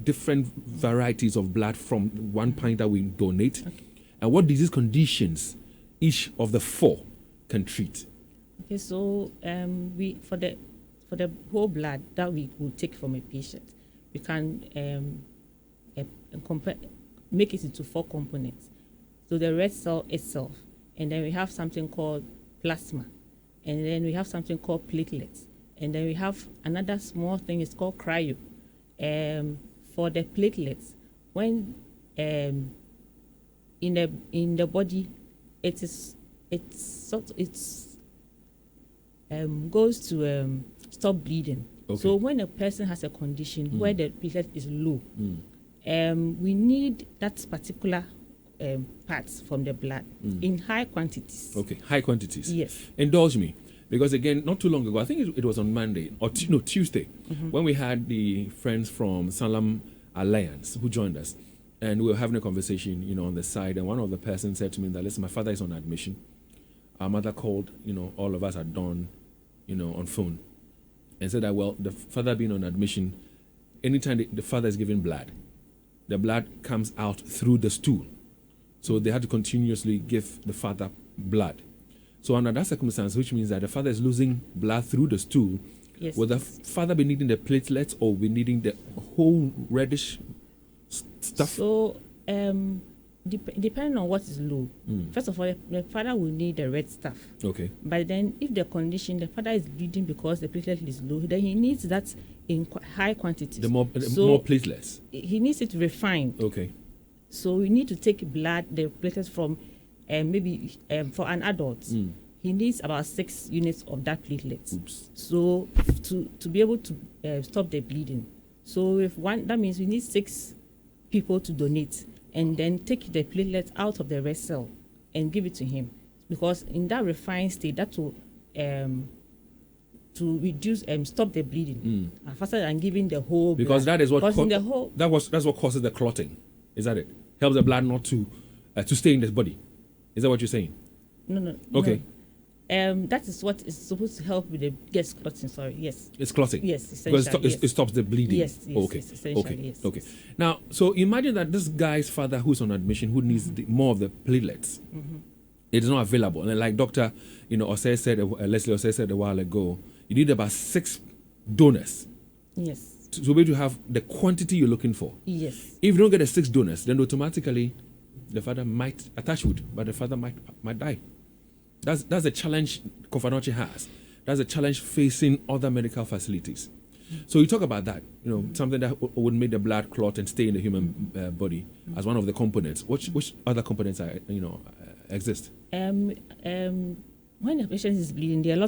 different varieties of blood from one pint that we donate, Okay. and what disease conditions each of the 4 can treat? Okay, so we for the whole blood that we will take from a patient, we can make it into 4 components. So the red cell itself, and then we have something called plasma, and then we have something called platelets, and then we have another small thing, it's called cryo. For the platelets, when in the body, it's goes to stop bleeding. Okay. So when a person has a condition where the platelet is low, we need that particular parts from the blood in high quantities. Okay, high quantities. Yes. Indulge me, because again, not too long ago, I think it was on Monday or Tuesday, when we had the friends from Salam Alliance who joined us, and we were having a conversation, on the side, and one of the persons said to me that, listen, my father is on admission. Our mother called, all of us at dawn, on phone, and said that, well, the father being on admission, anytime the father is given blood, the blood comes out through the stool. So they had to continuously give the father blood. So under that circumstance, which means that the father is losing blood through the stool, Yes. will the father be needing the platelets or be needing the whole reddish stuff? So depending on what is low, first of all, the father will need the red stuff. Okay. But then if the father is bleeding because the platelet is low, then he needs that in high quantities. The more So platelets. he needs it refined. Okay. So we need to take the platelets from maybe for an adult. He needs about 6 units of that platelet. Oops. So to be able to stop the bleeding. So if that means we need 6 people to donate, and then take the platelet out of the red cell and give it to him, because in that refined state, that will to reduce stop the bleeding faster than giving the whole Because blood. that is what Because in the whole that's what causes the clotting. Is that it? Helps the blood not to stay in the body. Is that what you're saying? no. Okay. That is what is supposed to help with the clotting. Sorry, yes. It's clotting. Yes, Because essentially, it stops the bleeding. Yes, Okay. essentially, Okay. yes. Okay. Now, so imagine that this guy's father who's on admission, who needs more of the platelets, it is not available. And like Dr. Osei said, Leslie Osei said a while ago, you need about 6 donors Yes. to be able to have the quantity you're looking for. Yes. If you don't get the 6 donors, then automatically the father might attach wood, but the father might die. That's the challenge Kofanoche has. That's a challenge facing other medical facilities. So you talk about that, something that would make the blood clot and stay in the human body as one of the components. Which other components exist? When a patient is bleeding, there are a lot